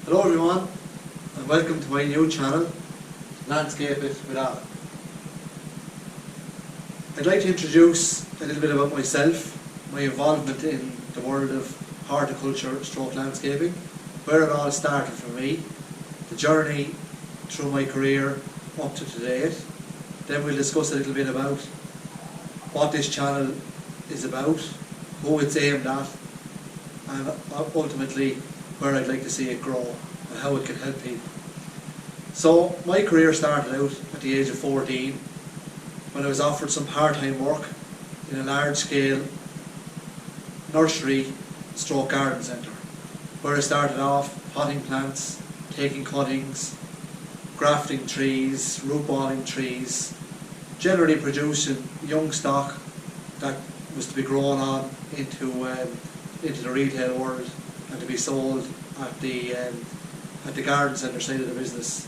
Hello everyone, and welcome to my new channel, Landscape It with Alan. I'd like to introduce a little bit about myself, my involvement in the world of horticulture stroke landscaping, where it all started for me, the journey through my career up to today. Then we'll discuss a little bit about what this channel is about, who it's aimed at, and ultimately where I'd like to see it grow and how it can help people. So my career started out at the age of 14 when I was offered some part-time work in a large-scale nursery stroke garden centre, where I started off potting plants, taking cuttings, grafting trees, root balling trees, generally producing young stock that was to be grown on into the retail world and to be sold at the garden centre side of the business,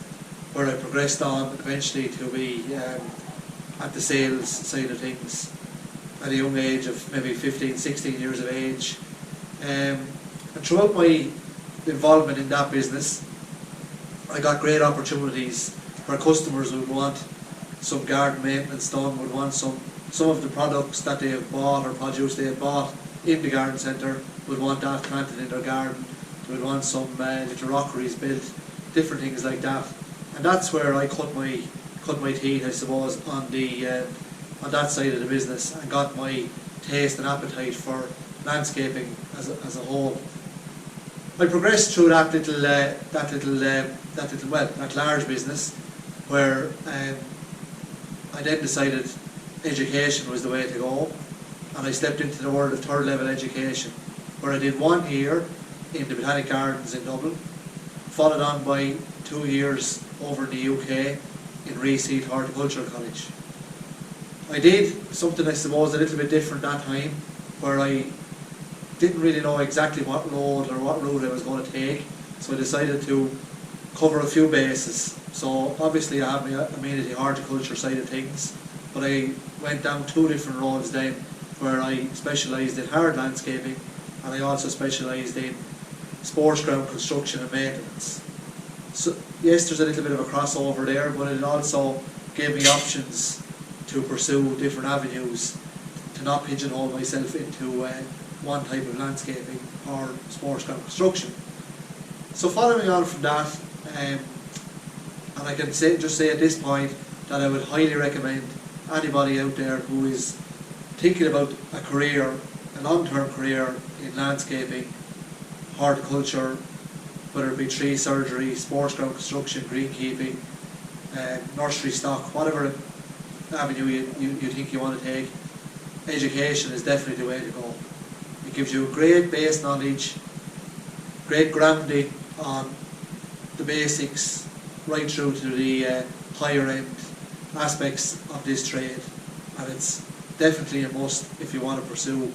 where I progressed on eventually to be at the sales side of things at a young age of maybe 15, 16 years of age. And throughout my involvement in that business, I got great opportunities where customers would want some garden maintenance done, would want some of the products that they have bought or produce they have bought in the garden centre, would want that planted in their garden, they would want some little rockeries built, different things like that. And that's where I cut my teeth, I suppose, on that side of the business, and got my taste and appetite for landscaping as a whole. I progressed through that large business, where I then decided education was the way to go, and I stepped into the world of third level education, where I did 1 year in the Botanic Gardens in Dublin, followed on by 2 years over in the UK in Reseed Horticultural College. I did something, I suppose, a little bit different that time, where I didn't really know exactly what road or what route I was going to take, so I decided to cover a few bases. So obviously I have my amenity horticulture side of things, but I went down 2 different roads then, where I specialised in hard landscaping, and I also specialised in sports ground construction and maintenance. So yes, there's a little bit of a crossover there, but it also gave me options to pursue different avenues, to not pigeonhole myself into one type of landscaping or sports ground construction. So following on from that, and I can just say at this point that I would highly recommend anybody out there who is thinking about a long-term career in landscaping, horticulture, whether it be tree surgery, sports ground construction, greenkeeping, nursery stock, whatever avenue you think you want to take, education is definitely the way to go. It gives you great base knowledge, great grounding on the basics, right through to the higher end aspects of this trade, and it's definitely a must if you want to pursue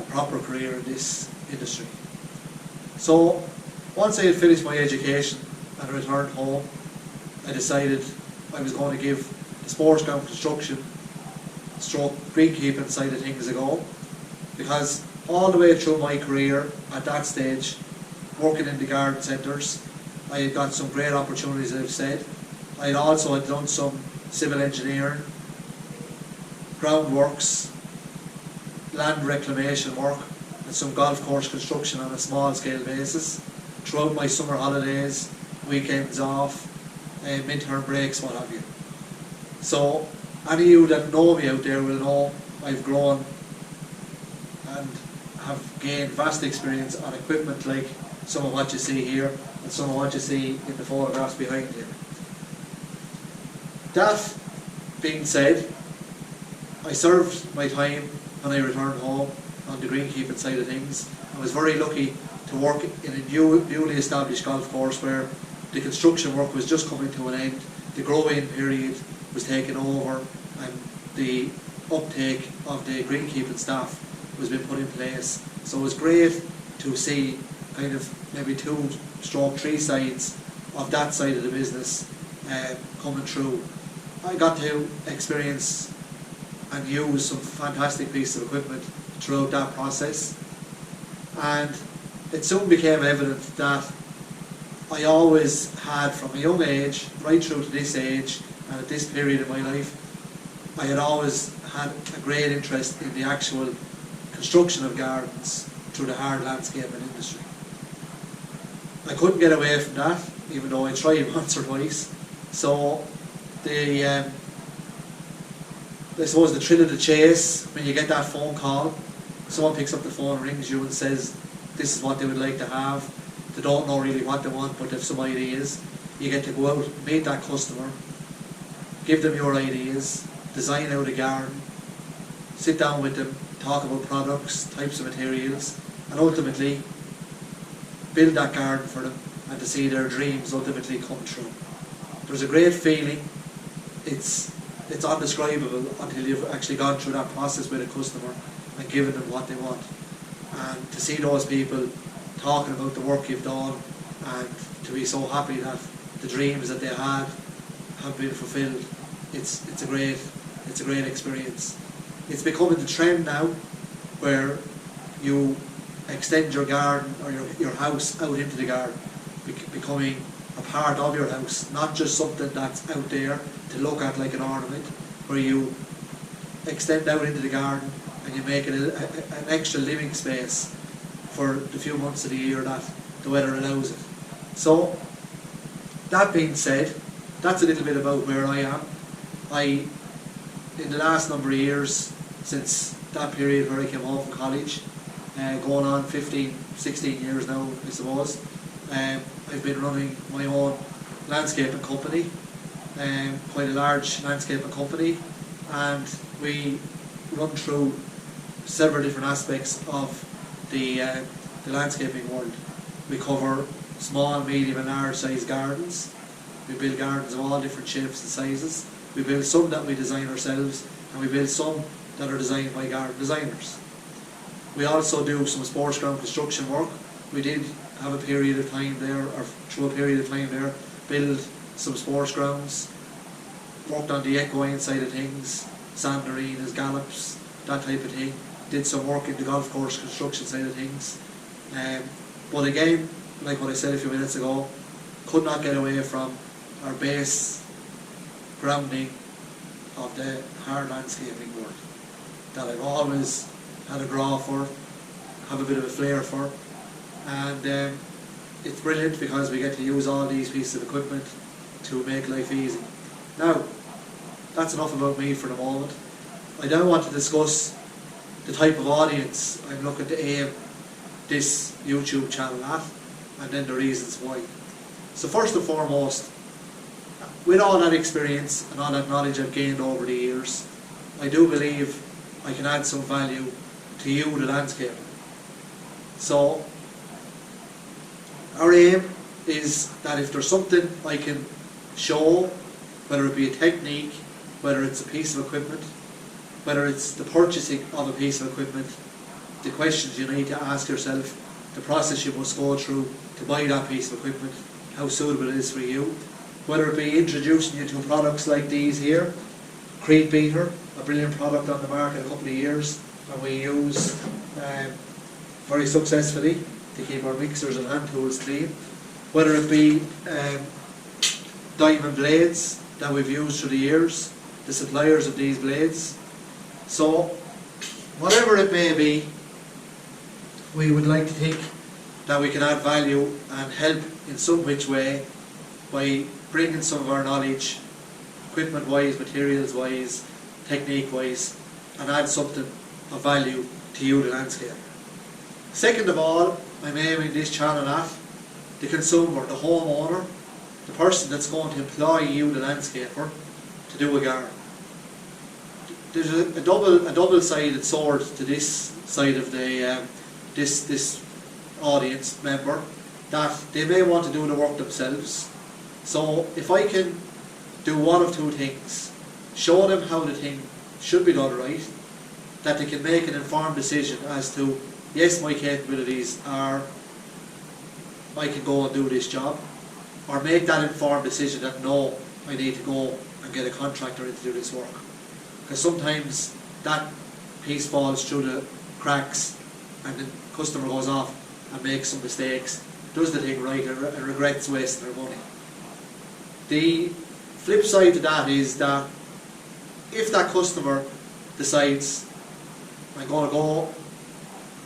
a proper career in this industry. So once I had finished my education and returned home, I decided I was going to give the sports ground construction stroke greenkeeping side of things a go, because all the way through my career at that stage, working in the garden centres, I had got some great opportunities, as I've said. I had also done some civil engineering, groundworks, land reclamation work, and some golf course construction on a small scale basis throughout my summer holidays, weekends off, midterm breaks, what have you. So any of you that know me out there will know I've grown and have gained vast experience on equipment like some of what you see here and some of what you see in the photographs behind here. That being said, I served my time when I returned home on the greenkeeping side of things. I was very lucky to work in a newly established golf course where the construction work was just coming to an end, the grow-in period was taken over, and the uptake of the greenkeeping staff was being put in place. So it was great to see kind of maybe 2-3 sides of that side of the business coming through. I got to experience and use some fantastic pieces of equipment throughout that process, and it soon became evident that I always had, from a young age right through to this age and at this period in my life, I had always had a great interest in the actual construction of gardens through the hard landscaping industry. I couldn't get away from that, even though I tried once or twice. So I suppose the thrill of the chase, when you get that phone call, someone picks up the phone, rings you and says this is what they would like to have. They don't know really what they want, but if some ideas, you get to go out, meet that customer, give them your ideas, design out a garden, sit down with them, talk about products, types of materials, and ultimately build that garden for them and to see their dreams ultimately come true. There's a great feeling. It's undescribable until you've actually gone through that process with a customer and given them what they want. And to see those people talking about the work you've done and to be so happy that the dreams that they had have been fulfilled, it's a great experience. It's becoming the trend now where you extend your garden or your house out into the garden, becoming a part of your house, not just something that's out there to look at like an ornament, where you extend out into the garden and you make it an extra living space for the few months of the year that the weather allows it. So, that being said, that's a little bit about where I am. In the last number of years, since that period where I came home from college, going on 15, 16 years now, I suppose, I've been running my own landscaping company, quite a large landscaping company, and we run through several different aspects of the landscaping world. We cover small, medium and large size gardens. We build gardens of all different shapes and sizes. We build some that we design ourselves, and we build some that are designed by garden designers. We also do some sports ground construction work. We did have a period of time there, or through a period of time there, build some sports grounds, worked on the equine side of things, sand arenas, gallops, that type of thing. Did some work in the golf course construction side of things. But again, like what I said a few minutes ago, could not get away from our base grounding of the hard landscaping world that I've always had a draw for, have a bit of a flair for, and it's brilliant because we get to use all these pieces of equipment to make life easy. Now, that's enough about me for the moment. I now want to discuss the type of audience I'm looking to aim this YouTube channel at, and then the reasons why. So first and foremost, with all that experience and all that knowledge I've gained over the years, I do believe I can add some value to you, the landscaper. So our aim is that if there's something I can show, whether it be a technique, whether it's a piece of equipment, whether it's the purchasing of a piece of equipment, the questions you need to ask yourself, the process you must go through to buy that piece of equipment, how suitable it is for you, whether it be introducing you to products like these here, Crete Beater, a brilliant product on the market a couple of years, and we use very successfully to keep our mixers and hand tools clean, whether it be diamond blades that we've used through the years, the suppliers of these blades. So whatever it may be, we would like to think that we can add value and help in some which way by bringing some of our knowledge, equipment wise, materials wise, technique wise, and add something of value to you, the landscaper. Second of all, I'm aiming this channel at the consumer, the homeowner, the person that's going to employ you, the landscaper, to do a garden. There's a double-sided sword to this side of the this audience member, that they may want to do the work themselves. So if I can do one of two things, show them how the thing should be done right, that they can make an informed decision as to, yes, my capabilities are, I can go and do this job, or make that informed decision that no, I need to go and get a contractor in to do this work. Because sometimes that piece falls through the cracks and the customer goes off and makes some mistakes does the thing right and regrets wasting their money. The flip side to that is that if that customer decides, I'm going to go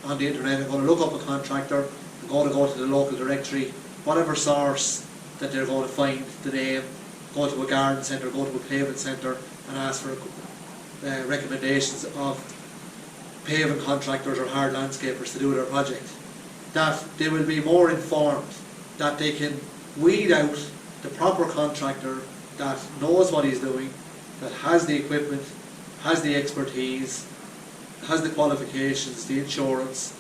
on the internet, I'm going to look up a contractor, I'm going to go to the local directory, whatever source that they're going to find the name, go to a garden centre, go to a pavement centre and ask for recommendations of paving contractors or hard landscapers to do their project, that they will be more informed, that they can weed out the proper contractor that knows what he's doing, that has the equipment, has the expertise, has the qualifications, the insurance,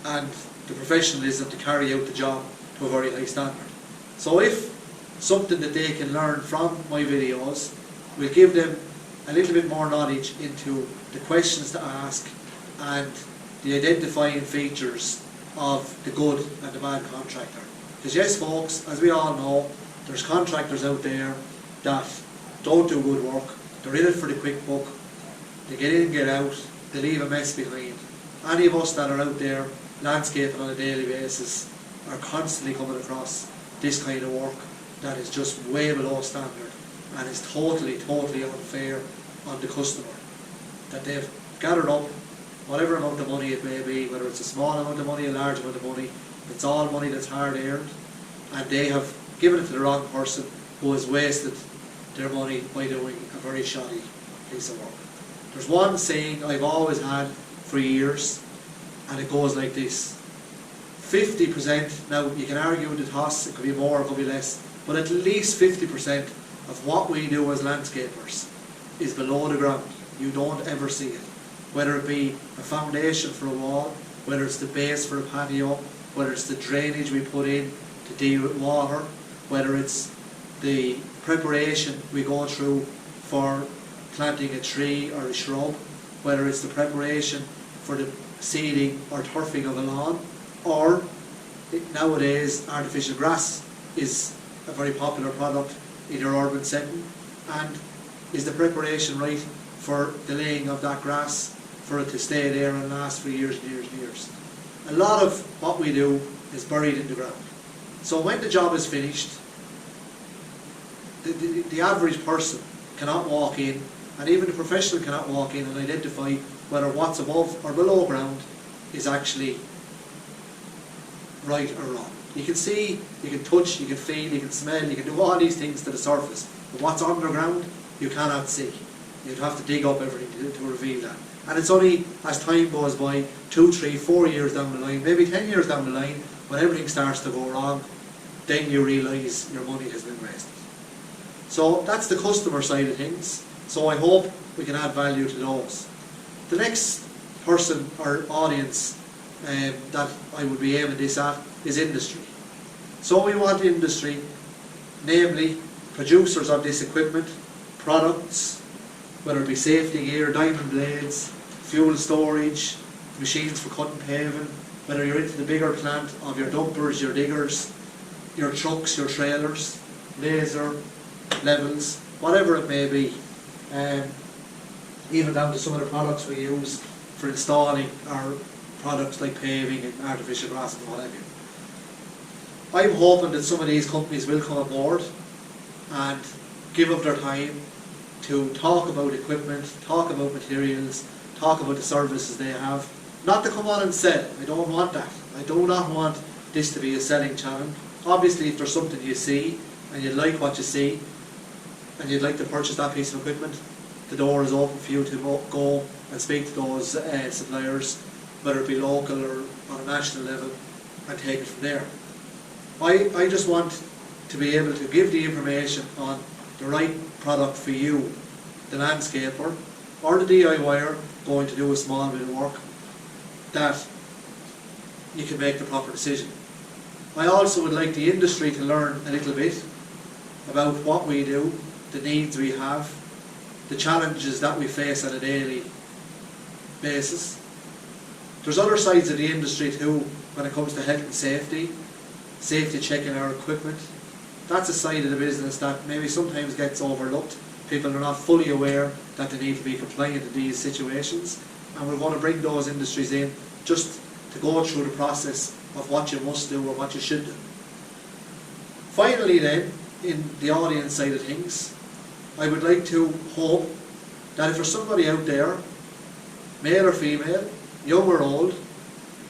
and the professionalism to carry out the job to a very high standard. So if something that they can learn from my videos will give them a little bit more knowledge into the questions to ask and the identifying features of the good and the bad contractor. Because yes folks, as we all know, there's contractors out there that don't do good work, they're in it for the quick buck, they get in, get out, they leave a mess behind. Any of us that are out there landscaping on a daily basis are constantly coming across this kind of work that is just way below standard and is totally unfair on the customer. That they've gathered up whatever amount of money it may be, whether it's a small amount of money, a large amount of money, it's all money that's hard earned, and they have given it to the wrong person who has wasted their money by doing a very shoddy piece of work. There's one saying I've always had for years, and it goes like this: 50%, now you can argue with the toss, it could be more, it could be less, but at least 50% of what we do as landscapers is below the ground. You don't ever see it. Whether it be a foundation for a wall, whether it's the base for a patio, whether it's the drainage we put in to deal with water, whether it's the preparation we go through for planting a tree or a shrub, whether it's the preparation for the seeding or turfing of a lawn, or nowadays artificial grass is a very popular product in your urban setting, and is the preparation right for the laying of that grass for it to stay there and last for years and years and years. A lot of what we do is buried in the ground. So when the job is finished, the average person cannot walk in, and even the professional cannot walk in and identify whether what's above or below ground is actually right or wrong. You can see, you can touch, you can feel, you can smell, you can do all these things to the surface, but what's underground you cannot see. You'd have to dig up everything to reveal that. And it's only as time goes by, 2, 3, 4 years down the line, maybe 10 years down the line, when everything starts to go wrong, then you realise your money has been wasted. So that's the customer side of things. So I hope we can add value to those. The next person or audience that I would be aiming this at is industry. So we want industry, namely producers of this equipment, products, whether it be safety gear, diamond blades, fuel storage, machines for cutting paving, whether you're into the bigger plant of your dumpers, your diggers, your trucks, your trailers, laser, levels, whatever it may be, even down to some of the products we use for installing our products like paving and artificial grass and what have you. I'm hoping that some of these companies will come aboard and give up their time to talk about equipment, talk about materials, talk about the services they have. Not to come on and sell. I don't want that. I do not want this to be a selling channel. Obviously, if there's something you see and you like what you see and you'd like to purchase that piece of equipment, the door is open for you to go and speak to those suppliers, whether it be local or on a national level, and take it from there. I just want to be able to give the information on the right product for you, the landscaper or the DIYer going to do a small bit of work, that you can make the proper decision. I also would like the industry to learn a little bit about what we do, the needs we have, the challenges that we face on a daily basis. There's other sides of the industry too when it comes to health and safety checking our equipment. That's a side of the business that maybe sometimes gets overlooked. People are not fully aware that they need to be compliant in these situations, and we're going to bring those industries in just to go through the process of what you must do or what you should do. Finally then, in the audience side of things, I would like to hope that if there's somebody out there, male or female, young or old,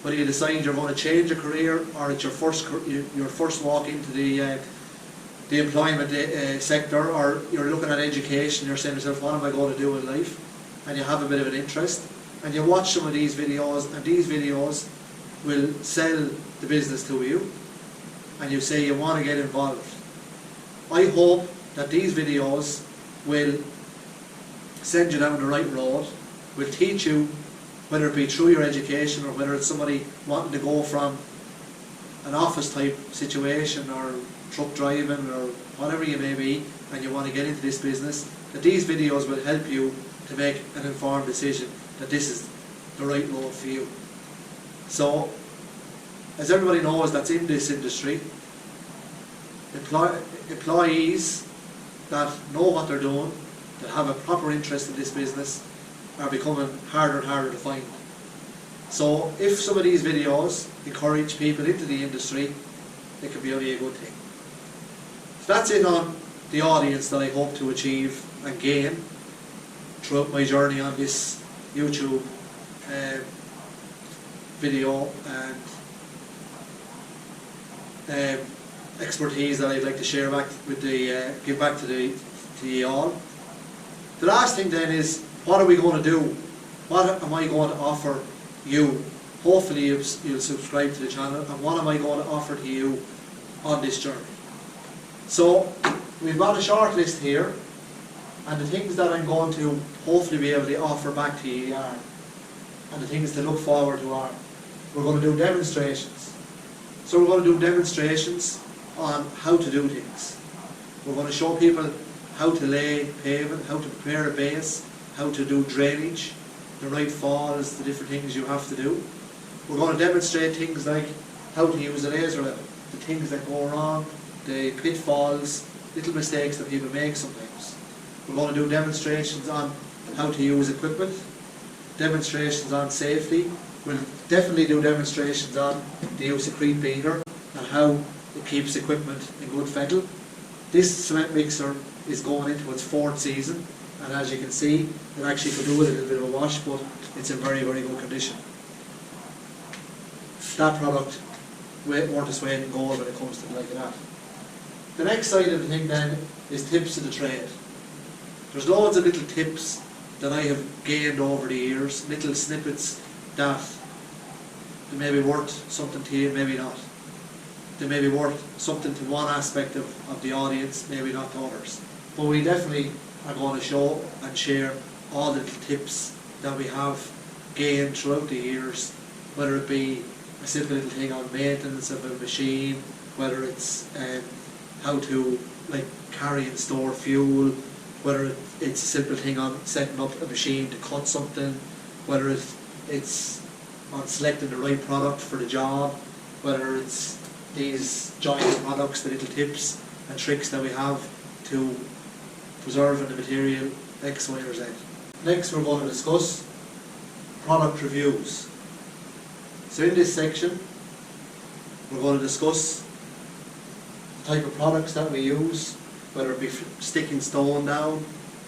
whether you decide you're going to change a career or it's your first walk into the employment sector, or you're looking at education, you're saying to yourself, what am I going to do in life? And you have a bit of an interest, and you watch some of these videos, and these videos will sell the business to you, and you say you want to get involved. I hope that these videos will send you down the right road, will teach you, whether it be through your education or whether it's somebody wanting to go from an office type situation or truck driving or whatever you may be, and you want to get into this business, that these videos will help you to make an informed decision that this is the right road for you. So, as everybody knows that's in this industry, employees that know what they're doing, that have a proper interest in this business, are becoming harder and harder to find. So if some of these videos encourage people into the industry, it can be only a good thing. So that's it on the audience that I hope to achieve and gain throughout my journey on this YouTube video and expertise that I'd like to share back with give back to you all. The last thing then is, what are we going to do? What am I going to offer you? Hopefully you'll subscribe to the channel, and what am I going to offer to you on this journey? So we've got a short list here, and the things that I'm going to hopefully be able to offer back to you are, and the things to look forward to are, we're going to do demonstrations. So we're going to do demonstrations on how to do things. We're going to show people how to lay pavement, how to prepare a base, how to do drainage, the right falls, the different things you have to do. We're going to demonstrate things like how to use a laser level, the things that go wrong, the pitfalls, little mistakes that people make sometimes. We're going to do demonstrations on how to use equipment, demonstrations on safety. We'll definitely do demonstrations on the use of Crete beater and how it keeps equipment in good fettle. This cement mixer is going into its 4th season, and as you can see, it actually could do with a little bit of a wash, but it's in very, very good condition. That product worth its weight in gold when it comes to it like that. The next side of the thing then is tips of the trade. There's loads of little tips that I have gained over the years, little snippets that may be worth something to you, maybe not. They may be worth something to one aspect of the audience, maybe not to others. But we definitely are going to show and share all the little tips that we have gained throughout the years, whether it be a simple little thing on maintenance of a machine, whether it's how to carry and store fuel, whether it's a simple thing on setting up a machine to cut something, whether it's on selecting the right product for the job, whether it's these joint products, the little tips and tricks that we have to preserving the material X, Y or Z. Next we're going to discuss product reviews. So in this section we're going to discuss the type of products that we use, whether it be sticking stone down,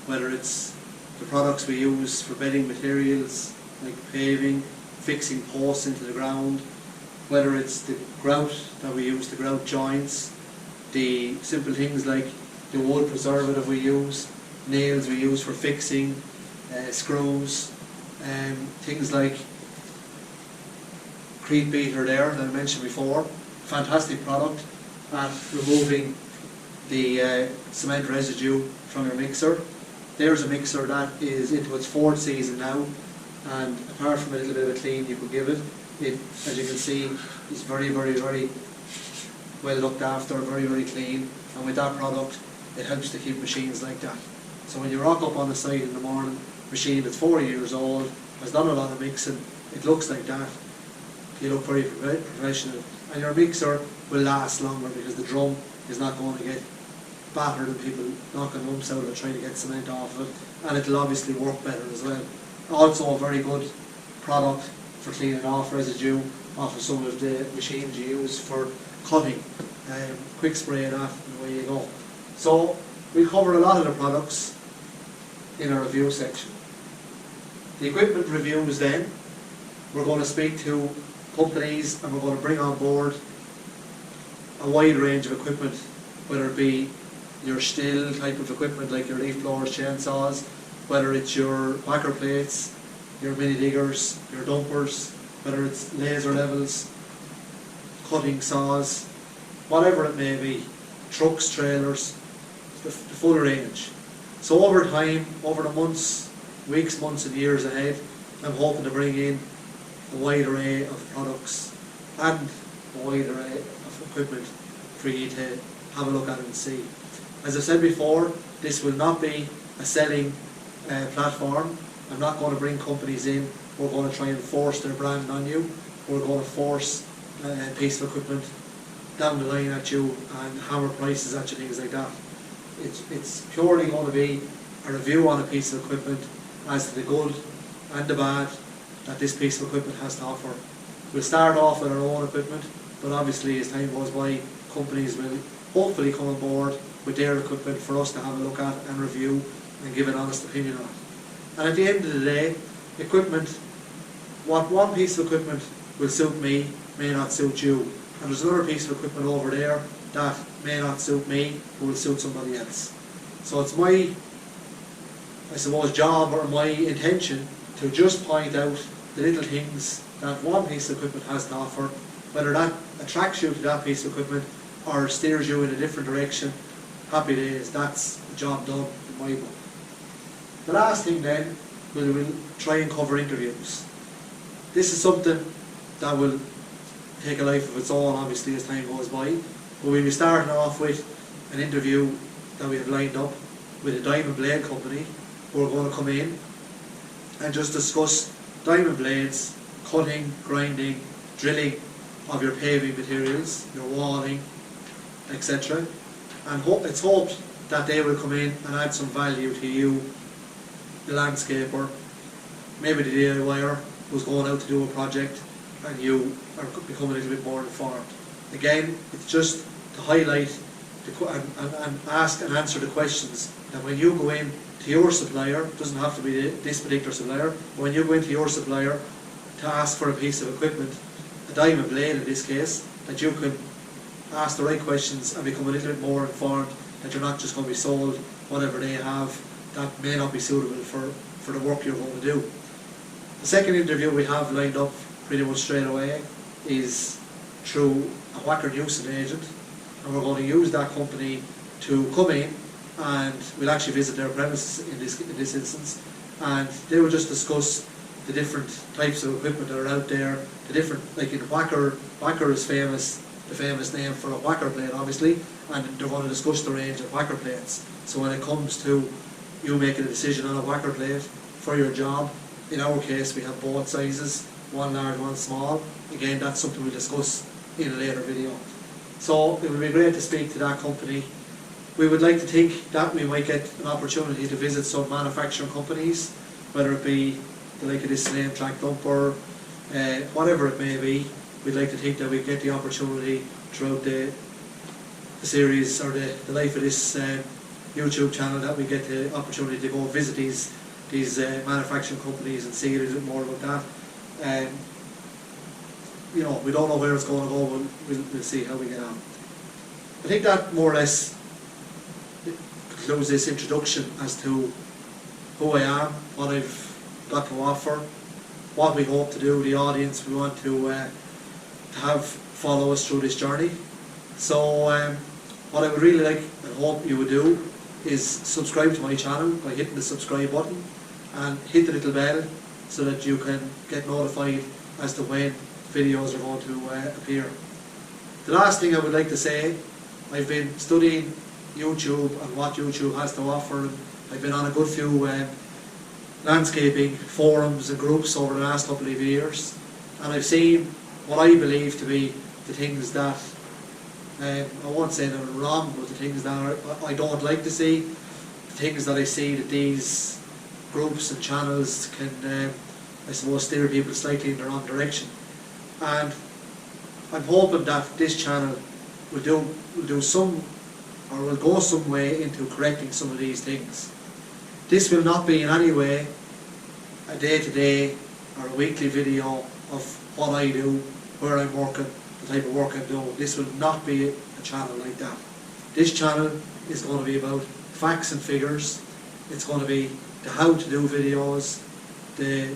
whether it's the products we use for bedding materials like paving, fixing posts into the ground, whether it's the grout that we use to grout joints, the simple things like the wood preservative we use, nails we use for fixing, screws, things like Crete beater there that I mentioned before. Fantastic product at removing the cement residue from your mixer. There's a mixer that is into its 4th season now, and apart from a little bit of a clean you could give it, as you can see, is very, very, very well looked after, very, very clean, and with that product it helps to keep machines like that. So when you rock up on the site in the morning, machine that's 4 years old, has done a lot of mixing, it looks like that, you look very professional, and your mixer will last longer because the drum is not going to get battered and people knocking lumps out of it trying to get cement off of it, and it'll obviously work better as well. Also a very good product for cleaning off residue off of some of the machines you use for cutting. Quick spray that and away you go. So we cover a lot of the products in our review section. The equipment reviews then, we're going to speak to companies and we're going to bring on board a wide range of equipment, whether it be your still type of equipment like your leaf blowers, chainsaws, whether it's your whacker plates, your mini diggers, your dumpers, whether it's laser levels, cutting saws, whatever it may be, trucks, trailers, the full range. So over time, over the months, weeks, months and years ahead, I'm hoping to bring in a wide array of products and a wide array of equipment for you to have a look at and see. As I said before, this will not be a selling platform. I'm not going to bring companies in. We're going to try and force their brand on you. We're going to force a piece of equipment down the line at you and hammer prices at you, things like that. It's purely going to be a review on a piece of equipment as to the good and the bad that this piece of equipment has to offer. We'll start off with our own equipment, but obviously as time goes by, companies will hopefully come on board with their equipment for us to have a look at and review and give an honest opinion on it. And at the end of the day, equipment, what one piece of equipment will suit me may not suit you. And there's another piece of equipment over there that may not suit me, but will suit somebody else. So it's my, I suppose, job or my intention to just point out the little things that one piece of equipment has to offer, whether that attracts you to that piece of equipment or steers you in a different direction. Happy days, that's the job done in my book. The last thing then, we'll try and cover interviews. This is something that will take a life of its own, obviously, as time goes by. But we'll be starting off with an interview that we have lined up with a diamond blade company who are going to come in and just discuss diamond blades, cutting, grinding, drilling of your paving materials, your walling, etc. And it's hoped that they will come in and add some value to you, the landscaper, maybe the DIYer who's going out to do a project, and you are becoming a little bit more informed. Again, it's just to highlight and ask and answer the questions that when you go in to your supplier, it doesn't have to be this particular supplier, but when you go into your supplier to ask for a piece of equipment, a diamond blade in this case, that you can ask the right questions and become a little bit more informed, that you're not just going to be sold whatever they have that may not be suitable for the work you're going to do. The second interview we have lined up pretty much straight away is through a whacker Newson agent, and we're going to use that company to come in and we'll actually visit their premises in this instance, and they will just discuss the different types of equipment that are out there, the different, like in whacker is famous, the famous name for a whacker blade obviously, and they're going to discuss the range of whacker blades. So when it comes to you making a decision on a whacker blade for your job, in our case we have both sizes, one large, one small. Again, that's something we'll discuss in a later video. So it would be great to speak to that company. We would like to think that we might get an opportunity to visit some manufacturing companies, whether it be the like of this Slam Track dumper, whatever it may be. We'd like to think that we get the opportunity throughout the series or the life of this YouTube channel, that we get the opportunity to go visit these manufacturing companies and see a little bit more about that. You know, we don't know where it's going to go, but we'll see how we get on. I think that more or less concludes this introduction as to who I am, what I've got to offer, what we hope to do, the audience we want to have follow us through this journey. So what I would really like and hope you would do is subscribe to my channel by hitting the subscribe button and hit the little bell so that you can get notified as to when videos are going to appear. The last thing I would like to say, I've been studying YouTube and what YouTube has to offer, and I've been on a good few landscaping forums and groups over the last couple of years, and I've seen what I believe to be the things that I won't say they're wrong, but the things that I don't like to see, the things that I see that these groups and channels can I suppose steer people slightly in the wrong direction. and I'm hoping that this channel will do some, or will go some way into correcting some of these things. This will not be in any way a day-to-day or a weekly video of what I do, where I'm working, the type of work I'm doing. This will not be a channel like that. This channel is going to be about facts and figures. It's going to be the how to do videos, the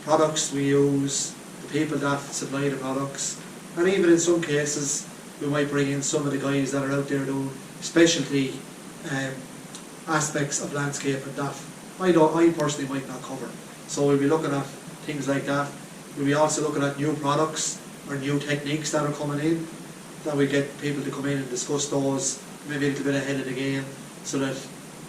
products we use, the people that supply the products, and even in some cases we might bring in some of the guys that are out there doing specialty aspects of landscaping that I personally might not cover. So we'll be looking at things like that. We'll be also looking at new products or new techniques that are coming in, that we get people to come in and discuss those maybe a little bit ahead of the game, so that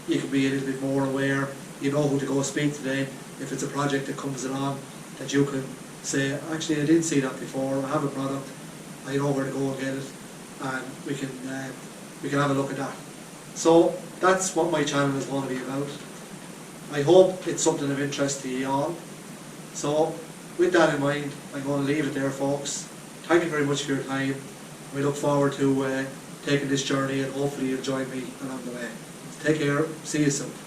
you can be a little bit more aware, you know who to go speak to then if it's a project that comes along, that you can say, actually I didn't see that before, I have a product, I know where to go and get it, and we can have a look at that. So that's what my channel is going to be about. I hope it's something of interest to you all. So with that in mind, I'm going to leave it there, folks. Thank you very much for your time. We look forward to taking this journey, and hopefully you'll join me along the way. Take care, see you soon.